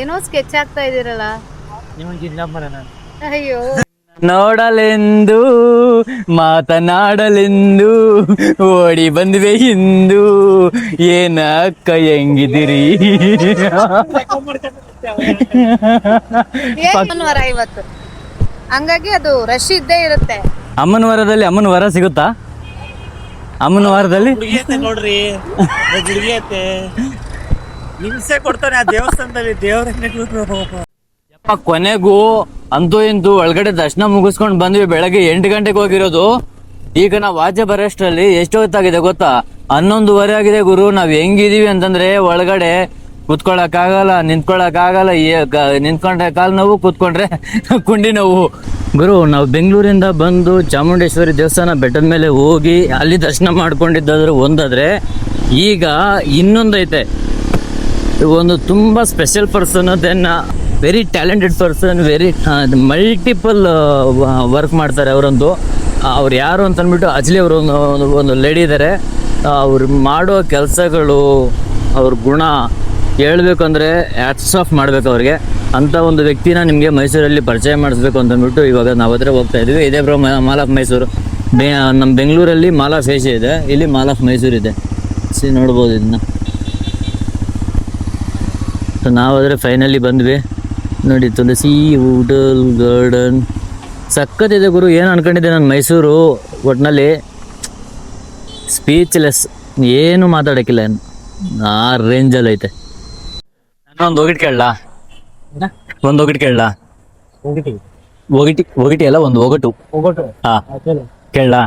ಏನೋ ಸ್ಕೆಚ್ ಆಗ್ತಾ ಇದೀರಲ್ಲ. ಅಯ್ಯೋ ನೋಡಲೆಂದು ಮಾತನಾಡಲೆಂದು ಓಡಿ ಬಂದ್ವೆ ಹಿಂದು ಏನ ಅಕ್ಕ ಹೆಂಗಿದಿರಿ. ಅಮ್ಮನ ವರ ಇವತ್ತು, ಹಂಗಾಗಿ ಅದು ರಶ್ ಇದ್ದೇ ಇರುತ್ತೆ. ಅಮ್ಮನ ವರದಲ್ಲಿ ಅಮ್ಮನ ವರ ಸಿಗುತ್ತಾ? ಅಮ್ಮನ ವಾರದಲ್ಲಿ ನೋಡ್ರಿ ಹಿಂಸೆ ಕೊಡ್ತಾನೆ ಆ ದೇವಸ್ಥಾನದಲ್ಲಿ ದೇವ್ರ. ಕೊನೆಗೂ ಅಂತೂ ಇಂತೂ ಒಳಗಡೆ ದರ್ಶನ ಮುಗಿಸ್ಕೊಂಡು ಬಂದ್ವಿ. ಬೆಳಗ್ಗೆ 8 ಗಂಟೆಗೆ ಹೋಗಿರೋದು. ಈಗ ನಾವು ಆಚೆ ಬರೋಷ್ಟರಲ್ಲಿ ಎಷ್ಟು ಹೊತ್ತಾಗಿದೆ ಗೊತ್ತಾ? 11:30 ಆಗಿದೆ ಗುರು. ನಾವ್ ಹೆಂಗಿದೀವಿ ಅಂತಂದ್ರೆ ಒಳಗಡೆ ಕುತ್ಕೊಳಕ್ ಆಗಲ್ಲ, ನಿಂತ್ಕೊಳಕ್ ಆಗಲ್ಲ. ನಿಂತ್ಕೊಂಡ್ರೆ ಕಾಲ್ ನೋವು, ಕೂತ್ಕೊಂಡ್ರೆ ಕುಂಡಿ ನೋವು. ಗುರು, ನಾವು ಬೆಂಗಳೂರಿಂದ ಬಂದು ಚಾಮುಂಡೇಶ್ವರಿ ದೇವಸ್ಥಾನ ಬೆಟ್ಟದ ಮೇಲೆ ಹೋಗಿ ಅಲ್ಲಿ ದರ್ಶನ ಮಾಡ್ಕೊಂಡಿದ್ದಾದ್ರೆ ಒಂದಾದ್ರೆ, ಈಗ ಇನ್ನೊಂದೈತೆ. ಒಂದು ತುಂಬಾ special person, then very talented person, very multiple work ಮಾಡ್ತಾರೆ ಅವರೊಂದು. ಅವ್ರು ಯಾರು ಅಂತ ಅಂದ್ಬಿಟ್ಟು ಅಜ್ಲಿ ಅವರು ಒಂದು ಲೇಡಿ ಇದ್ದಾರೆ. ಅವ್ರು ಮಾಡೋ ಕೆಲಸಗಳು, ಅವ್ರ ಗುಣ ಹೇಳ್ಬೇಕು ಅಂದರೆ ಹ್ಯಾಟ್ಸ್ ಆಫ್ ಮಾಡಬೇಕು ಅವ್ರಿಗೆ. ಅಂಥ ಒಂದು ವ್ಯಕ್ತಿನ ನಿಮಗೆ ಮೈಸೂರಲ್ಲಿ ಪರಿಚಯ ಮಾಡಿಸ್ಬೇಕು ಅಂತಂದ್ಬಿಟ್ಟು ಇವಾಗ ನಾವು ಹತ್ರ ಹೋಗ್ತಾ ಇದ್ವಿ. ಇದೇ ಬ್ರೋ ಮಾಲ್ ಆಫ್ ಮೈಸೂರು. ನಮ್ಮ ಬೆಂಗಳೂರಲ್ಲಿ ಮಾಲ್ ಆಫ್ ಏಷ್ಯಾ ಇದೆ, ಇಲ್ಲಿ ಮಾಲ್ ಆಫ್ ಮೈಸೂರು ಇದೆ. ನೋಡ್ಬೋದು ಇದನ್ನ. ಸೊ ನಾವಾದರೆ ಫೈನಲಿ ಬಂದ್ವಿ ನೋಡಿ. ತುಳಸಿ ವುಡಲ್ ಗಾರ್ಡನ್ ಸಕ್ಕತ್ತಿದೆ ಗುರು. ಏನು ಅನ್ಕೊಂಡಿದ್ದೆ ನಾನು, ಮೈಸೂರು ಒಟ್ಟಿನಲ್ಲಿ ಸ್ಪೀಚ್ಲೆಸ್, ಏನು ಮಾತಾಡೋಕ್ಕಿಲ್ಲ. ಏನು ಆ ರೇಂಜಲ್ಲಿ ಐತೆ. ನಾನು ಒಂದು ಒಗಟ್ ಕೇಳಲ್ಲ, ಒಂದು ಒಗಟ್ ಕೇಳಲ್ಲ. ಒಗಟಿ ಅಲ್ಲ, ಒಂದು ಒಗಟು. ಹಾ ಕೇಳಲ್ಲ.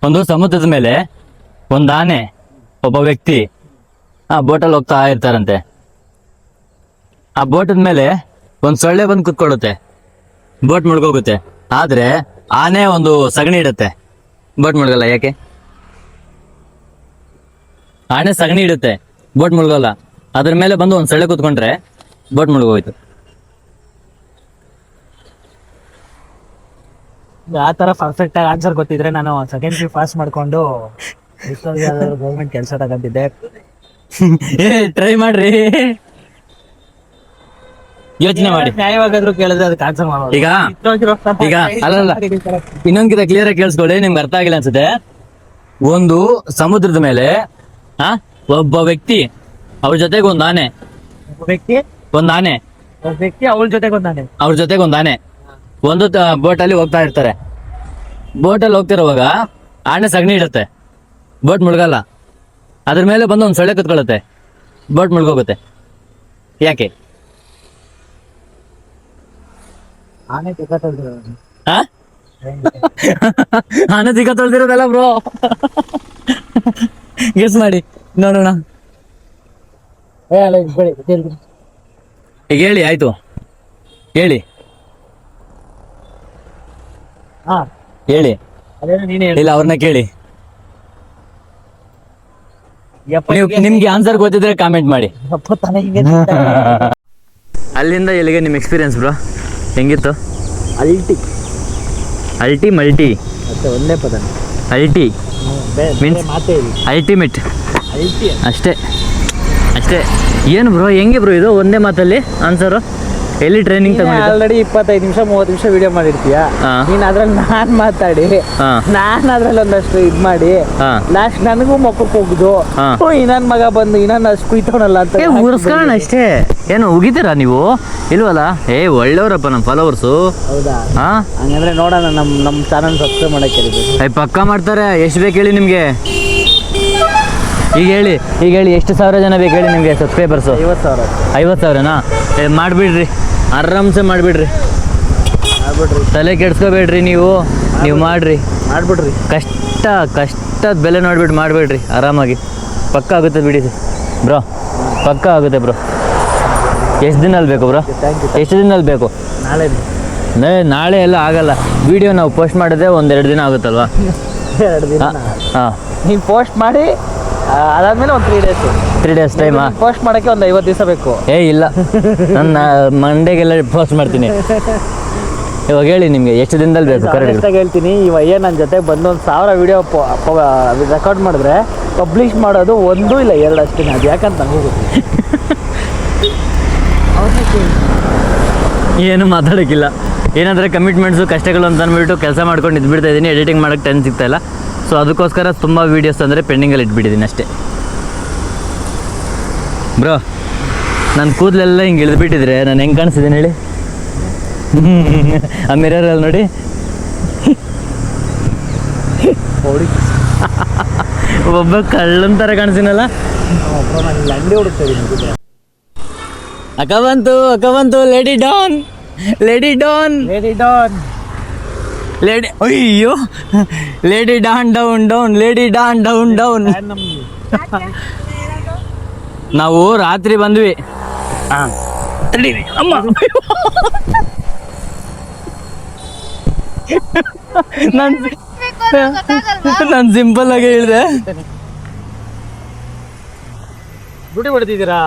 ಒಂದು ಸಮುದ್ರದ ಮೇಲೆ ಒಂದು ಆನೆ, ಒಬ್ಬ ವ್ಯಕ್ತಿ ಬೋಟಲ್ಲಿ ಹೋಗ್ತಾ ಇರ್ತಾರಂತೆ. ಆ ಬೋಟದ ಮೇಲೆ ಒಂದು ಸೊಳ್ಳೆ ಬಂದು ಕುತ್ಕೊಳ್ಳುತ್ತೆ, ಬೋಟ್ ಮುಳುಗೋಗುತ್ತೆ. ಆದ್ರೆ ಆನೆ ಒಂದು ಸಗಣಿ ಇಡುತ್ತೆ, ಬೋಟ್ ಮುಳುಗಲ್ಲ. ಯಾಕೆ? ಆನೆ ಸಗಣಿ ಇಡುತ್ತೆ, ಬೋಟ್ ಮುಳುಗಲ್ಲ. ಅದ್ರ ಮೇಲೆ ಬಂದು ಒಂದು ಸೊಳ್ಳೆ ಕುತ್ಕೊಂಡ್ರೆ ಬೋಟ್ ಮುಳುಗೋಯ್ತು. ಆ ತರ ಪರ್ಫೆಕ್ಟ್ ಆಗಿ ಆನ್ಸರ್ ಗೊತ್ತಿದ್ರೆ ನಾನು ಸೆಕೆಂಡ್ ಪಿ ಪಾಸ್ ಮಾಡ್ಕೊಂಡು ಗೌರ್ಮೆಂಟ್ ಕೆಲಸ ತಗೊಂಡಿದ್ದೆ. ಟ್ರೈ ಮಾಡ್ರಿ, ಯೋಚನೆ ಮಾಡಿ. ನ್ಯಾಯವಾಗಾದ್ರೂ ಕೇಳಿದ್ರೆ ಅದಕ್ಕೆ ಆನ್ಸರ್ ಮಾಡೋದು. ಈಗ ಅಲ್ಲಲ್ಲ, ಇನ್ನೊಂದ್ಕಿಂತ ಕ್ಲಿಯರ್ ಆಗಿ ಕೇಳಿಸ್ಕೊಳ್ಳಿ, ನಿಮ್ಗೆ ಅರ್ಥ ಆಗಿಲ್ಲ ಅನ್ಸುತ್ತೆ. ಒಂದು ಸಮುದ್ರದ ಮೇಲೆ ಒಬ್ಬ ವ್ಯಕ್ತಿ, ಅವ್ರ ಜೊತೆಗೆ ಒಂದು ಆನೆ. ಒಂದು ಆನೆ, ಅವಳ ಜೊತೆಗೆ ಒಂದು ಆನೆ ಒಂದು ಬೋಟಲ್ಲಿ ಹೋಗ್ತಾ ಇರ್ತಾರೆ. ಬೋಟಲ್ಲಿ ಹೋಗ್ತಿರುವಾಗ ಆನೆ ಸಗಣಿ ಇಡುತ್ತೆ, ಬೋಟ್ ಮುಳುಗಲ್ಲ. ಅದ್ರ ಮೇಲೆ ಬಂದು ಒಂದು ಸೊಳ್ಳೆ ಕುತ್ಕೊಳ್ಳುತ್ತೆ, ಬೋಟ್ ಮುಳುಗೋಗುತ್ತೆ. ಯಾಕೆ? ಆನೆ ಆನೆ ತಿಕ್ಕ ತೊಳ್ದಿರೋದಲ್ಲ ಬ್ರೋ. ಗೆಸ್ ಮಾಡಿ ನೋಡೋಣ. ಈಗ ಹೇಳಿ, ಆಯ್ತು ಹೇಳಿ ಹೇಳಿ. ಇಲ್ಲ, ಅವ್ರನ್ನ ಕೇಳಿ. ನಿಮ್ಗೆ ಆನ್ಸರ್ ಗೊತ್ತಿದ್ರೆ ಕಾಮೆಂಟ್ ಮಾಡಿ. ಅಲ್ಲಿಂದ ಎಲ್ಲಿಗೆ ನಿಮ್ಮ ಎಕ್ಸ್ಪೀರಿಯನ್ಸ್ ಬ್ರೋ ಹೆಂಗಿತ್ತು? ಅಲ್ಟಿ ಮಲ್ಟಿ ಒಂದೇ ಪದ. ಅಲ್ಟಿ ಮೀನ್ಸ್ ಅಲ್ಟಿಮೇಟ್ ಅಷ್ಟೇ. ಏನು ಬ್ರೋ, ಹೆಂಗೆ ಬ್ರೋ ಇದು ಒಂದೇ ಮಾತಲ್ಲಿ ಆನ್ಸರು? ಎಲ್ಲಿ ಟ್ರೈನಿಂಗ್ ತಗೊಂಡಿದ್ದೆ? ಆಲ್ರೆಡಿ 25 ನಿಮಿಷ 30 ನಿಮಿಷ ವಿಡಿಯೋ ಮಾಡಿರ್ತೀಯ ನೀನ್. ಅದ್ರಲ್ಲಿ ನಾನ್ ಮಾತಾಡಿ, ನಾನ್ ಅದ್ರಲ್ಲಿ ಒಂದಷ್ಟು ಇದ್ ಮಾಡಿ, ಲಾಸ್ಟ್ ನನಗೂ ಮೊಕ್ಕಕ್ಕೆ ಹೋಗುದು. ಇನ್ನನ್ ಮಗ ಬಂದು ಇನ್ನೊಂದು ಅಷ್ಟು ಕುಯ್ತವನಲ್ಲ ಅಂತ ಉರ್ಸ್ಕೊಳ್ಳೋಣ ಅಷ್ಟೇ. ಏನು ಉಗಿತೀರಾ ನೀವು? ಇಲ್ವಲ್ಲ. ಒಳ್ಳೆಯವರಪ್ಪ ನಮ್ಮ ಫಾಲೋವರ್ಸು. ಹೌದಾ? ಹಂಗಂದ್ರೆ ನೋಡೋಣ, ನಮ್ ಚಾನಲ್ ಸಬ್ಸ್ಕ್ರೈಬ್ ಮಾಡಕ್ಕೆ ಪಕ್ಕ ಮಾಡ್ತಾರೆ. ಎಷ್ಟು ಬೇಕು ಹೇಳಿ ನಿಮ್ಗೆ? ಈಗ ಹೇಳಿ ಎಷ್ಟು ಸಾವಿರ ಜನ ಬೇಕು ಹೇಳಿ ನಿಮ್ಗೆ ಸಬ್ಸ್ಕ್ರೈಬರ್ಸು? 50,000ನಾ? ಮಾಡಿಬಿಡ್ರಿ, ಆರಾಮ್ಸೆ ಮಾಡಿಬಿಡ್ರಿ. ತಲೆ ಕೆಡ್ಸ್ಕೋಬೇಡ್ರಿ ನೀವು ಮಾಡ್ಬಿಡ್ರಿ. ಕಷ್ಟದ ಬೆಲೆ ನೋಡ್ಬಿಟ್ಟು ಮಾಡಿಬಿಡ್ರಿ ಆರಾಮಾಗಿ. ಪಕ್ಕ ಆಗುತ್ತೆ ಬಿಡಿ ಬ್ರೋ, ಪಕ್ಕ ಆಗುತ್ತೆ ಬ್ರೋ. ಎಷ್ಟು ದಿನಲ್ಲಿ ಬೇಕು ಬ್ರೋ? ಎಷ್ಟು ದಿನದಲ್ಲಿ ಬೇಕು? ನಾಳೆ ಎಲ್ಲ ಆಗಲ್ಲ. ವಿಡಿಯೋ ನಾವು ಪೋಸ್ಟ್ ಮಾಡಿದ್ರೆ 1-2 ದಿನ ಆಗುತ್ತಲ್ವಾ? 2 ದಿನ. ಹಾಂ, ನೀವು ಪೋಸ್ಟ್ ಮಾಡಿ ಅದಾದ್ಮೇಲೆ ಒಂದು 3 ಡೇಸ್ ಟೈಮಾ? ಪೋಸ್ಟ್ ಮಾಡೋಕ್ಕೆ ಒಂದು 50 ದಿವಸ ಬೇಕು. ಇಲ್ಲ, ನನ್ನ ಮಂಡೆಗೆಲ್ಲ ಪೋಸ್ಟ್ ಮಾಡ್ತೀನಿ. ಇವಾಗ ಹೇಳಿ ನಿಮಗೆ ಎಷ್ಟು ದಿನದಲ್ಲಿ ಬೇಕು? ಕರೆಕ್ಟಾಗಿ ಹೇಳ್ತೀನಿ. ಇವಾಗ ನನ್ನ ಜೊತೆ ಬಂದು 1,000 ವಿಡಿಯೋ ರೆಕಾರ್ಡ್ ಮಾಡಿದ್ರೆ ಪಬ್ಲಿಷ್ ಮಾಡೋದು 1 ಇಲ್ಲ 2 ಅಷ್ಟೇ. ಅದು ಯಾಕಂತ ನನಗೂ ಗೊತ್ತಿಲ್ಲ. ಅವ್ರನ್ನೇ ಏನು ಮಾತಾಡೋಕ್ಕಿಲ್ಲ. ಏನಂದರೆ ಕಮಿಟ್ಮೆಂಟ್ಸು ಕಷ್ಟಗಳು ಅಂತ ಅಂದ್ಬಿಟ್ಟು ಕೆಲಸ ಮಾಡ್ಕೊಂಡು ಇದ್ಬಿಡ್ತಾ ಇದ್ದೀನಿ. ಎಡಿಟಿಂಗ್ ಮಾಡೋಕ್ಕೆ ಟೈಮ್ ಸಿಗ್ತಾಯಿಲ್ಲ. ಸೊ ಅದಕ್ಕೋಸ್ಕರ ತುಂಬ ವೀಡಿಯೋಸ್ ಅಂದರೆ ಪೆಂಡಿಂಗಲ್ಲಿ ಇಟ್ಬಿಟ್ಟಿದ್ದೀನಿ ಅಷ್ಟೇ. ಬ್ರೋ ನನ್ನ ಕೂದಲೆಲ್ಲ ಹಿಂಗೆ ಇಳಿದ್ಬಿಟ್ಟಿದ್ರೆ ನಾನು ಹೆಂಗೆ ಕಾಣಿಸ್ತಿದ್ದೀನಿ ಹೇಳಿ? ಆ ಮಿರರಲ್ಲಿ ನೋಡಿ. ಒಬ್ಬ ಕಳ್ಳನ ಥರ ಕಾಣಿಸ್ತೀನಲ್ಲ. ಅಕ್ಕ ಬಂತು ಲೇಡಿ ಡಾನ್ ಅಯ್ಯೋ lady Don down lady Don down. ನಾವು ರಾತ್ರಿ ಬಂದ್ವಿ. ಅಮ್ಮ ನಾನು ಸಿಂಪಲ್ ಆಗಿ ಹೇಳಿದೆ. ಡ್ಯೂಟಿ ಹೊಡ್ತಿದ್ದೀರಾ?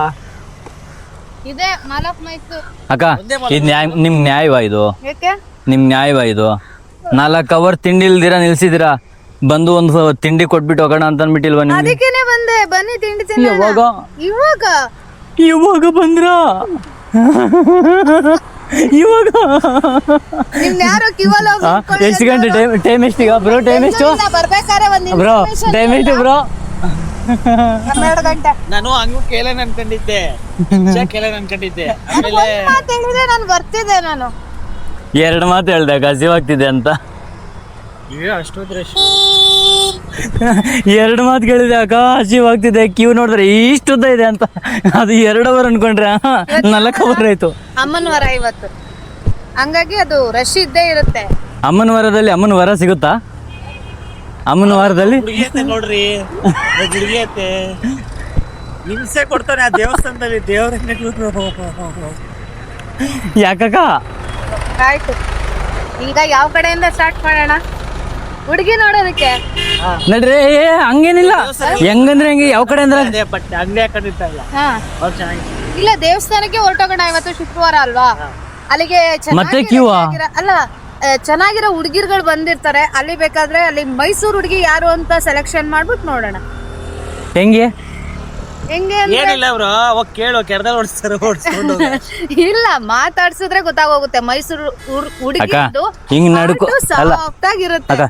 ಇದೆ ಮಾಲಪ್ ಮೈಸೂರು. ಅಕ್ಕ ಇದು ನಿಮ್ ನ್ಯಾಯವಾ ಇದು? ಯಾಕೆ ನಿಮ್ ನ್ಯಾಯವಾ ಇದು? 4 ಅವರ್ ತಿಂಡಿ ಇಲ್ದಿರಾ ನಿಲ್ಸಿದಿರಾ, ಬಂದು ಒಂದು ತಿಂಡಿ ಕೊಟ್ಬಿಟ್ಟು ಹೋಗೋಣ ಅಂತ ಅನ್ಬಿಟ್ಟಿಲ್ವಾ ನಿಮ್ಗೆ? ಅದಕ್ಕೇನೆ ಬಂದೆ, ಬನ್ನಿ ತಿಂಡಿ ತಿನ್ನೋಣ. ಇವಾಗ ಬಂದ್ರ? ಇವಾಗ ನಿಮ್ನ ಯಾರೋ ಕಿವಲ್ ಎಷ್ಟು ಗಂಟೆ ಟೈಮ್ ಎಷ್ಟೀಗ ಬ್ರೋ? ಟೈಮ್ ಎಷ್ಟು ಬರ್ಬೇಕಾರೆ ಒಂದ್ ಬ್ರೋ? ಟೈಮ್ ಎಷ್ಟು ಬ್ರೋ? 12 ಗಂಟೆ. ನಾನು ಹಂಗೂ ಕೇಳೇನ್ ಅನ್ಕೊಂಡಿದ್ದೆ. ಆಮೇಲೆ ಹೇಳಿದ್ರೆ ನಾನು ಬರ್ತಿದ್ದೆ. ನಾನು 2 ಮಾತು ಹೇಳ್ದೆ ಹಸಿವಾಗ್ತಿದೆ ಅಂತ. ಅಷ್ಟೊಂದ್ರೆ 2 ಮಾತು ಕೇಳಿದೆ ಅಕ್ಕ ಹಸಿವಾಗ್ತಿದೆ, ಕ್ಯೂ ನೋಡಿದ್ರೆ ಇಷ್ಟುದ್ದ ಇದೆ ಅಂತ. ಅದು 2 ಅವರ್ ಅನ್ಕೊಂಡ್ರೆ 4 ಅವರ್ ಆಯ್ತು. ಅಮ್ಮನ ವರ ಇವತ್ತು, ಹಂಗಾಗಿ ಅದು ರಶ್ ಇದ್ದೇ ಇರುತ್ತೆ. ಅಮ್ಮನ ವಾರದಲ್ಲಿ ಅಮ್ಮನ ವರ ಸಿಗುತ್ತಾ? ಅಮ್ಮನ ವಾರದಲ್ಲಿ ನೋಡ್ರಿ ಹುಡುಗಿಯತ್ತೆ ಹಿಂಸೆ ಕೊಡ್ತಾನೆ ಆ ದೇವಸ್ಥಾನದಲ್ಲಿ. ದೇವ್ರ ಯಾಕಕ್ಕ? ಆಯ್ತು, ಈಗ ಯಾವ ಕಡೆಯಿಂದ ಸ್ಟಾರ್ಟ್ ಮಾಡೋಣ? ಹುಡುಗಿ ನೋಡೋದಕ್ಕೆ ನಡ್ರಿ. ಹಂಗೇನಿಲ್ಲ, ಹೆಂಗಂದ್ರೆ ಹಂಗೆ. ಯಾವ ಕಡೆ ಅಂದ್ರೆ ಬಟ್ ಅಂಗಡಿ ಹಾಕೊಂಡಿರ್ತಾ ಇಲ್ಲ. ಇಲ್ಲ, ದೇವಸ್ಥಾನಕ್ಕೆ ಹೊರಟೋಗೋಣ. ಇವತ್ತು ಶುಕ್ರವಾರ ಅಲ್ವಾ, ಅಲ್ಲಿಗೆ ಮತ್ತೆ ಕ್ಯೂ ಅಲ್ಲ, ಚೆನ್ನಾಗಿರೋ ಹುಡುಗಿರ್ಗಳು ಬಂದಿರ್ತಾರೆ. ಅಲ್ಲಿ ಬೇಕಾದ್ರೆ ಅಲ್ಲಿ ಮೈಸೂರು ಹುಡುಗಿ ಯಾರು ಅಂತ ಸೆಲೆಕ್ಷನ್ ಮಾಡ್ಬಿಟ್ಟು ನೋಡೋಣ. ಹೆಂಗೆ ಏನಿಲ್ಲ ಬ್ರೋ, ಅವಾಗ ಕೇಳು ಕೆರದಲ್ಲಿ ಓಡಿಸ್ಕೊಂಡು. ಇಲ್ಲ, ಮಾತಾಡ್ಸಿದ್ರೆ ಗೊತ್ತಾಗೋಗುತ್ತೆ. ಮೈಸೂರು ಹುಡುಗಿದ್ದು ಹಿಂಗ್ ನಡ್ಕೊ ಸಾಫ್ಟ್ ಆಗಿರುತ್ತೆ.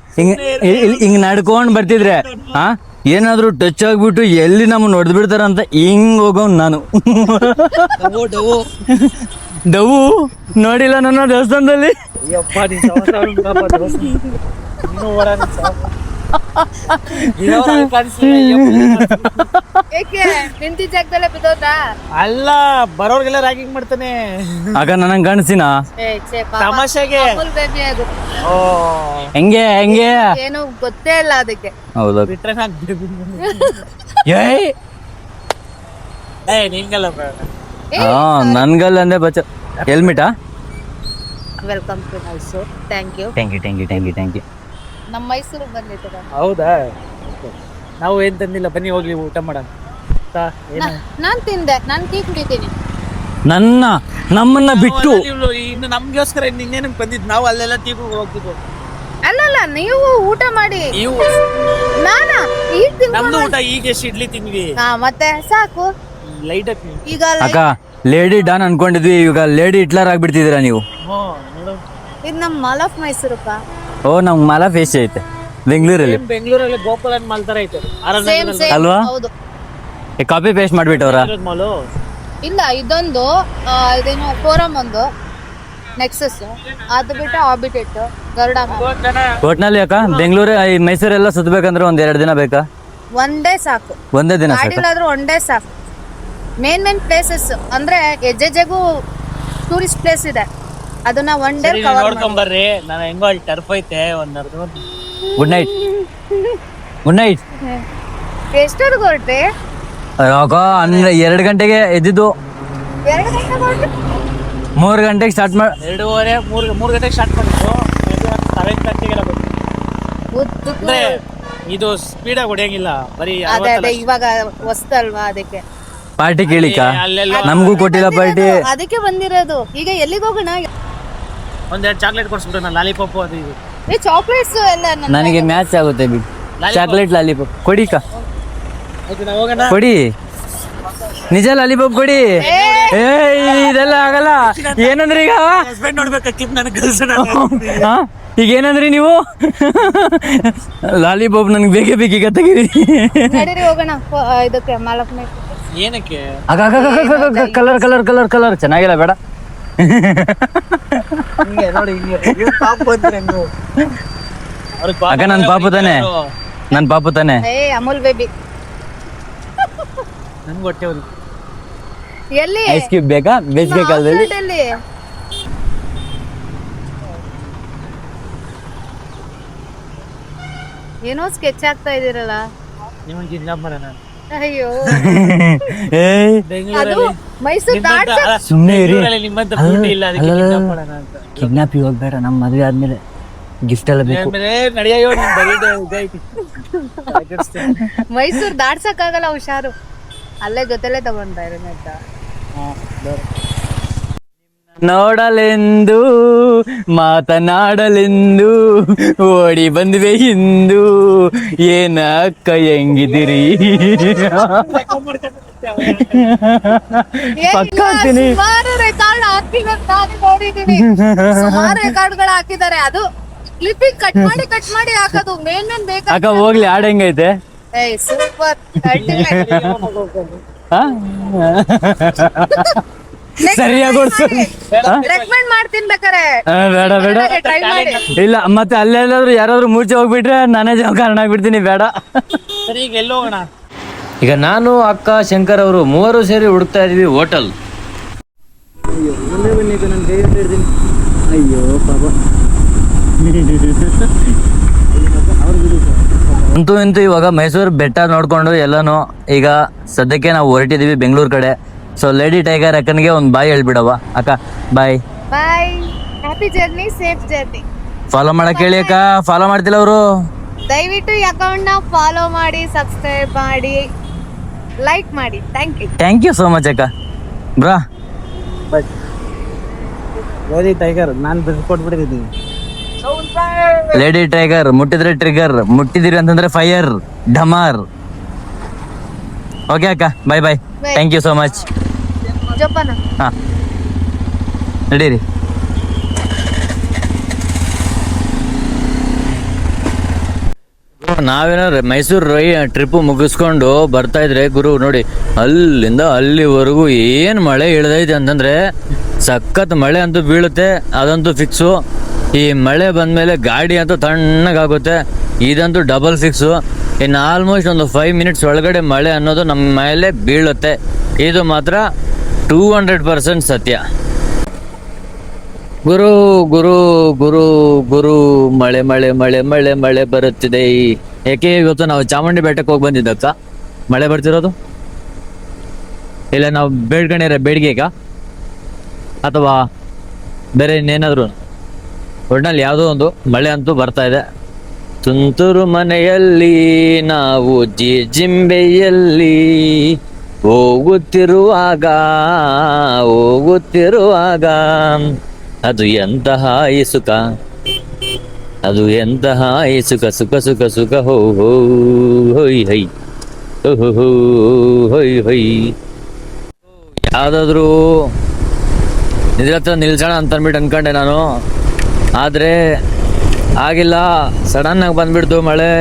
ಹಿಂಗ್ ನಡ್ಕೊಂಡ್ ಬರ್ತಿದ್ರೆ ಏನಾದ್ರು ಟಚ್ ಆಗ್ಬಿಟ್ಟು ಎಲ್ಲಿ ನಮ್ಮನ್ನ ಹೊಡೆದ್ ಬಿಡ್ತಾರ ಅಂತ ಹಿಂಗ್ ಹೋಗೋನ್ ನಾನು. ಡವು ನೋಡಿಲ್ಲ ನನ್ನ ದೇವಸ್ಥಾನದಲ್ಲಿ. ಏಕೆ ನಿಂತಿ ಜಾಗದಲ್ಲೇ ಬಿದ್ದೋದಾ? ಅಲ್ಲ, ಬರೋರ್ಗೆಲ್ಲ ರ್ಯಾಗಿಂಗ್ ಮಾಡ್ತಾನೆ. ಆಗ ನನಗ್ ಕಾಣಿಸಿನ ತಮಾಷೆಗೆ ಹೆಂಗೆ ಏನು ಗೊತ್ತೇ ಇಲ್ಲ ಅದಕ್ಕೆ. ಹೌದಾ? ಬಿಟ್ರೆ ನಿನ್ಗಲ್ಲ ನನ್ಗಲ್ಲ ಅಂದ್ರೆ ಬಚ್ಚ. ಹೆಲ್ಮೆಟಾ? Welcome to Mysuru. Thank you. ನಮ್ಮ ಮೈಸೂರಿಗೆ ಬಂದಿದ್ದೀರ? ಹೌದಾ? ನಾವು ಏನ್ ತಂದಿಲ್ಲ, ಬನ್ನಿ ಹೋಗ್ಲಿ ಊಟ ಮಾಡೋಣ. ನಾನ್ ತಿಂದೆ, ನಾನು ಟೀ ಕುಡಿತೀನಿ. ನಮ್ಮನ್ನ ಬಿಟ್ಟು ಇನ್ನು ನಮ್ಗೋಸ್ಕರ ಇನ್ನೇನಕ್ಕೆ ಬಂದಿದ್ದು? ನಾವು ಅಲ್ಲೆಲ್ಲ ಟೀ ಹೋಗ್ತಿದ್ವು. ಅಲ್ಲಲ್ಲ, ನೀವು ಊಟ ಮಾಡಿ. ನಾನಾ ಈಗ ನಮ್ದು ಊಟ ಈಗ ಎಷ್ಟು ಇಡ್ಲಿ ತಿಂದ್ವಿ. ಮತ್ತೆ ಸಾಕು ಲೈಟ್ ಈಗ. ಅಕ್ಕ ಲೇಡಿ ಡಾನ್ ಅನ್ಕೊಂಡಿದ್ವಿ, ಈಗ ಲೇಡಿ ಹಿಟ್ಲರ್ ಆಗ್ಬಿಡ್ತಿದ್ದೀರಾ ನೀವು. ಇದು ನಮ್ಮ ಮಾಲ್ ಆಫ್ ಮೈಸೂರಪ್ಪ. ಓ, ನಮ್ ಮಾಲಾ ಫೇಸ್ ಐತೆ ಬೆಂಗಳೂರಲ್ಲಿ ಗೋಪಾಲನ್ ಮಾಲ್ ತರ ಐತೆ ಅಲ್ವಾ? ಹೌದು. ಕಾಪಿ ಪೇಸ್ಟ್ ಮಾಡ್ಬಿಟ್ಟವ್ರ? ಇಲ್ಲ, ಇದೊಂದು ಇದೇನು ಫೋರಮ್, ಒಂದು ನೆಕ್ಸಸ್, ಅದು ಬಿಟ್ಟು ಆಬಿಟೆಟ್, ಗರುಡ. ಒಟ್ನಲ್ಲಿ ಅಕ್ಕ ಬೆಂಗಳೂರು ಮೈಸೂರೆಲ್ಲ ಸುತ್ತಬೇಕಂದ್ರೆ 1-2 ದಿನ ಬೇಕಾ? ಒಂದೇ ಸಾಕು. ಒಂದೇ ದಿನ ಸಾಕು? ಗಾಡಿಲಾದ್ರೂ ಒಂದೇ ಸಾಕು. ಮೇನ್ ಪ್ಲೇಸಸ್ ಅಂದ್ರೆ ಹೆಜ್ಜೆಗೂ ಟೂರಿಸ್ಟ್ ಪ್ಲೇಸ್ ಇದೆ, ಅದನ್ನ ಒನ್ ಡೇ ನೋಡ್ಕೊಂಡ್ ಬರ್ರಿ. ನಾನು ಹೆಂಗೋ ಅಲ್ಲಿ ಟರ್ಫ್ ಐತೆ ಗುಡ್ ನೈಟ್. ಎಷ್ಟೊತ್ತಿಗೆ ಹೊರಟ್ರಿ? 2 ಗಂಟೆಗೆ ಎದ್ದಿದ್ದು. 2 ಗಂಟೆಗೆ ಹೊರಟ್ರಿ? 3 ಗಂಟೆಗೆ ಸ್ಟಾರ್ಟ್ ಮಾಡಿ 2:30 3 ಗಂಟೆಗೆ ಸ್ಟಾರ್ಟ್ ಮಾಡಿದ್ದು. 7:30 ಅಂದ್ರೆ ಇದು ಸ್ಪೀಡಾಗಿ ಹೊಡೆಯಂಗಿಲ್ಲ, ಬರೀ ಅದೇ ಇವಾಗ ಹೊಸ್ತಲ್ವಾ, ಅದಕ್ಕೆ ಪಾರ್ಟಿ ಕೇಳಿಕ ನಮಗೂ ಕೊಟ್ಟಿಲ್ಲ ಪಾರ್ಟಿ, ಅದಕ್ಕೆ ಬಂದಿರೋದು. ಈಗ ಎಲ್ಲಿಗೆ ಹೋಗೋಣ? 1-2 ಚಾಕ್ಲೇಟ್ ಕೊಡ್ಸ್ಬಿಟ್ಟು ಲಾಲಿಪಾಪ್ ಅದು ಇದು. ಚಾಕ್ಲೇಟ್ಸ್ ಎಲ್ಲ ನನಗೆ ಮ್ಯಾಚ್ ಆಗುತ್ತೆ ಬಿಡಿ. ಚಾಕ್ಲೇಟ್ ಲಾಲಿಪಾಪ್ ಕೊಡಿಕ, ಹೋಗೋಣ ಕೊಡಿ. ನಿಜ ಲಾಲಿಪಾಪ್ ಕೊಡಿ. ಏ ಇದೆಲ್ಲ ಆಗಲ್ಲ. ಏನಂದ್ರಿ ಈಗ? ಹಾ? ಈಗ ಏನಂದ್ರಿ ನೀವು? ಲಾಲಿಪಾಪ್ ನನ್ಗೆ ಬೇಕೇ ಬೇಕೀಗ ತೆಗೀರಿ. ನಡೀರಿ ಹೋಗೋಣ ಇದಕ್ಕೆ ಮಾಲಕ್ಷ್ಮಿ. ಏನಕ್ಕೆ ಕಲರ್ ಕಲರ್ ಕಲರ್ ಕಲರ್ ಚೆನ್ನಾಗಿಲ್ಲ, ಬೇಡ. ನೋಡಿ ಅಕ್ಕ ನನ್ ಪಾಪು ತಾನೆ, ನನ್ ಪಾಪು ತಾನೆ. ಏ ಅಮೂಲ್ ಬೇಬಿ ನನ್ಗೆ ಹೊಟ್ಟೆ ಹೋಗಿ ಎಲ್ಲಿ? ಐಸ್ ಕ್ಯೂಬ್ ಬೇಕಾ ಬೇಸಿಗೆ ಕಾಲದಲ್ಲಿ? ಎಲ್ಲಿ? ಏನೋ ಸ್ಕೆಚ್ ಆಗ್ತಾ ಇದೀರಲ್ಲ. ನಿಮಗೆ ಕಿಡ್ನಾಪ್ ಮಾಡೋಣ ಅಯ್ಯೋ ಏಯ್ ಅದು ಮೈಸೂರು ದಾಟ್ಸ ಸುಮ್ನೆ ಇರಿ. ನಿಮ್ಮಂತ ಫುಡ್ ಇಲ್ಲ, ಅದಕ್ಕೆ ಕಿಡ್ನಾಪ್ ಮಾಡೋಣ ಅಂತ. ಕಿಡ್ನಾಪ್ ಇವಾಗ ಬೇಡ, ನಮ್ಮ ಮದುವೆ ಆದ್ಮೇಲೆ ಗಿಫ್ಟ್ ಎಲ್ಲ ಬೇಕು. ನಡೆಯೋ ನಿನ್ ಬರೀ ಮೈಸೂರು ದಾಟ್ಸಕ್ ಆಗಲ್ಲ, ಹುಷಾರು. ಅಲ್ಲೇ ಜೊತೆಲೆ ತಗೊಂಡ್ತಾ ಇರೋಣ ಆಯ್ತಾ. ನೋಡಲೆಂದು ಮಾತನಾಡಲೆಂದು ಓಡಿ ಬಂದ್ವೆ ಹಿಂದು, ಏನ ಅಕ್ಕ ಹೆಂಗಿದಿರಿ? ಪಕ್ಕ ಹಾಕ್ತೀನಿ. ಸುಮಾರು ರೆಕಾರ್ಡ್ ಹಾಕಿರೋದು ನಾನು ನೋಡಿದೀನಿ. ಸುಮಾರು ರೆಕಾರ್ಡ್ಗಳು ಹಾಕಿದ್ದಾರೆ. ಅದು ಕ್ಲಿಪ್ಪಿಂಗ್ ಕಟ್ ಮಾಡಿ ಹಾಕೋದು. ಮೇನ್ ಬೇಕಾ? ಅಕ್ಕ ಹೋಗ್ಲಿ, ಹಾಡ್ ಹೆಂಗೈತೆ? ಏಯ್ ಸೂಪರ್. ಸರಿಯಾಗಿ ರೆಕಮೆಂಡ್ ಮಾಡ್ತೀನಿ ಬೇಕಾರೆ. ಬೇಡ ಬೇಡ ಟ್ರೈ ಮಾಡಿ. ಇಲ್ಲ, ಮತ್ತೆ ಅಲ್ಲೆಲ್ಲಾದ್ರು ಯಾರಾದ್ರೂ ಮೂರ್ಛೆ ಹೋಗ್ಬಿಟ್ರೆ ನಾನೇ ಕಾರಣ ಆಗ್ಬಿಡ್ತೀನಿ, ಬೇಡ. ಸರಿ, ಈಗ ಎಲ್ಲಿ ಹೋಗೋಣ? ಈಗ ನಾನು, ಅಕ್ಕ, ಶಂಕರ್ ಅವರು ಮೂವರು ಸೇರಿ ಹುಡುಕ್ತಾ ಇದೀವಿ ಹೋಟೆಲ್. ಅಯ್ಯೋ ಮುಂದೆ ಬನ್ನಿ, ನಾನು ಕೈ ಹಿಡ್ತೀನಿ. ಅಯ್ಯೋ ಪಾಪ. ಅಂತೂ ಇಂತೂ ಇವಾಗ ಮೈಸೂರು ಬೆಟ್ಟ ನೋಡ್ಕೊಂಡು ಎಲ್ಲಾನು ಈಗ ಸದ್ಯಕ್ಕೆ ನಾವು ಹೊರಟಿದೀವಿ ಬೆಂಗಳೂರು ಕಡೆ. ಸೊ ಲೇಡಿ ಟೈಗರ್ ಅಕ್ಕನಿಗೆ ಒಂದು ಬಾಯ್ ಹೇಳ್ಬಿಡವ. ಅಕ್ಕ bye. Bye. Happy journey, safe journey. Follow ಮಾಡಕ್ ಹೇಳಿ ಅಕ್ಕ, ಫಾಲೋ ಮಾಡ್ತಿಲ್ಲ ಅವರು. ದಯವಿಟ್ಟು ಈ ಅಕೌಂಟ್ ನ ಫಾಲೋ ಮಾಡಿ, ಸಬ್ಸ್ಕ್ರೈಬ್ ಮಾಡಿ, ಲೈಕ್ ಮಾಡಿ. ಥ್ಯಾಂಕ್ ಯು ಸೋ ಮಚ್ ಅಕ್ಕ. ಬ್ರಾ ಲೇಡಿ ಟೈಗರ್ ನಾನು ಬಿಟ್ಟು ಕೊಟ್ಬಿಟ್ಟಿದ್ದೀನಿ. ಲೇಡಿ ಟೈಗರ್ ಮುಟ್ಟಿದ್ರೆ ಟ್ರಿಗರ್, ಮುಟ್ಟಿದಿರಿ ಅಂತಂದ್ರೆ ಫೈರ್ ಢಮಾರ್. ಓಕೆ ಅಕ್ಕ, bye bye. Thank you so much. ಜೋಪಾನ. ಹಾ ನಡೀರಿ. ನಾವೇನಾದ್ರೆ ಮೈಸೂರು ಟ್ರಿಪ್ ಮುಗಿಸ್ಕೊಂಡು ಬರ್ತಾ ಇದ್ರೆ ಗುರು ನೋಡಿ, ಅಲ್ಲಿಂದ ಅಲ್ಲಿವರೆಗೂ ಏನ್ ಮಳೆ ಇಳ್ದೈತೆ ಅಂತಂದ್ರೆ ಸಖತ್ ಮಳೆ ಅಂತೂ ಬೀಳುತ್ತೆ, ಅದಂತೂ ಫಿಕ್ಸು. ಈ ಮಳೆ ಬಂದ್ಮೇಲೆ ಗಾಡಿ ಅಂತೂ ತಣ್ಣಗಾಗುತ್ತೆ, ಇದಂತೂ ಡಬಲ್ ಫಿಕ್ಸು. ಇನ್ನು ಆಲ್ಮೋಸ್ಟ್ ಒಂದು 5 ಮಿನಿಟ್ಸ್ ಒಳಗಡೆ ಮಳೆ ಅನ್ನೋದು ನಮ್ಮ ಮೇಲೆ ಬೀಳುತ್ತೆ. ಇದು ಮಾತ್ರ 200% ಸತ್ಯ. ಗುರು ಗುರು ಗುರು ಗುರು ಮಳೆ ಮಳೆ ಮಳೆ ಮಳೆ ಮಳೆ ಬರುತ್ತಿದೆ. ಯಾಕೆ ಇವತ್ತು ನಾವು ಚಾಮುಂಡಿ ಬೆಟ್ಟಕ್ಕೆ ಹೋಗಿ ಬಂದಿದ್ದಕ್ಕ ಮಳೆ ಬರ್ತಿರೋದು? ಇಲ್ಲ ನಾವು ಬೇಡ್ಕೊಂಡಿರೋ ಬೇಡಿಕೆಗ ಅಥವಾ ಬೇರೆ ಇನ್ನೇನಾದ್ರು? ಒಟ್ನಲ್ಲಿ ಯಾವುದೋ ಒಂದು ಮಳೆ ಅಂತೂ ಬರ್ತಾ ಇದೆ. ತುಂತುರು ಮನೆಯಲ್ಲಿ ನಾವು ಜಿಂಬೆಯಲ್ಲಿ ಹೋಗುತ್ತಿರುವಾಗ ಅದು ಎಂತಹ ಈ ಸುಖ, ಅದು ಎಂತಹ ಈ ಸುಖ, ಸುಖ ಸುಖ ಸುಖ ಹೋ ಹೋ ಹೊಯ್ ಹೈ ಹೋ ಹೋ ಹೊಯ್ ಹೊಯ್. ಯಾವ್ದಾದ್ರು ಇದ್ರ ಹತ್ರ ನಿಲ್ಸೋಣ ಅಂತ ಅಂದ್ಬಿಟ್ಟು ಅನ್ಕೊಂಡೆ ನಾನು, ಆದ್ರೆ ಆಗಿಲ್ಲ. ಸಡನ್ ಆಗಿ ಬಂದ್ಬಿಡ್ತು ಮಳೆ.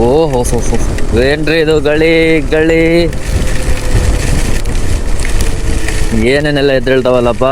ಓಹೋ ಏನ್ರಿ ಇದು ಗಳಿ ಗಳಿ, ಏನೇನೆಲ್ಲ ಎದ್ದೇಳ್ತಾವಲ್ಲಪ್ಪ.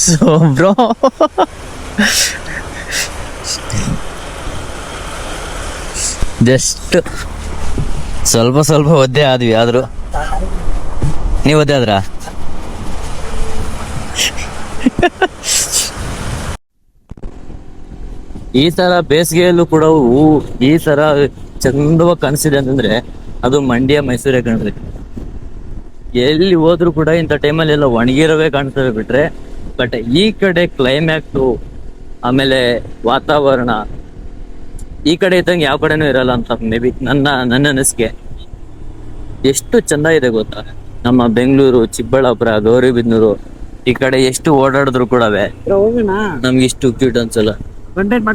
So bro, ಜಸ್ಟ್ ಸ್ವಲ್ಪ ಒದ್ದೆ ಆದ್ವಿ. ಆದ್ರು ನೀವು ಒದ್ದೆ ಆದ್ರ? ಈ ತರ ಬೇಸಿಗೆಯಲ್ಲೂ ಕೂಡ ಈ ತರ ಚಂದವಾಗಿ ಕಾಣಿಸಿದೆ ಅಂತಂದ್ರೆ ಅದು ಮಂಡ್ಯ ಮೈಸೂರೇ ಕಾಣ್ರಿ. ಎಲ್ಲಿ ಹೋದ್ರು ಕೂಡ ಇಂಥ ಟೈಮಲ್ಲಿ ಎಲ್ಲ ಒಣಗಿರವೇ ಕಾಣ್ತವೆ ಬಿಟ್ರೆ, ಬಟ್ ಈ ಕಡೆ ಕ್ಲೈಮ್ಯಾಕ್ಸು ಆಮೇಲೆ ವಾತಾವರಣ ಈ ಕಡೆ ಇದ್ದಂಗೆ ಯಾವ ಕಡೆನೂ ಇರಲ್ಲ ಅಂತ ಮೇ ಬಿ ನನ್ನ ಅನಿಸಿಕೆ. ಎಷ್ಟು ಚಂದ ಇದೆ ಗೊತ್ತಾ, ನಮ್ಮ ಬೆಂಗಳೂರು, ಚಿಕ್ಕಬಳ್ಳಾಪುರ, ಗೌರಿಬಿದನೂರು ಈ ಕಡೆ ಎಷ್ಟು ಓಡಾಡಿದ್ರು ಕೂಡ ನಮ್ಗೆ ಇಷ್ಟು ಕ್ಯೂಟ್ ಅನ್ಸಲ್ಲ.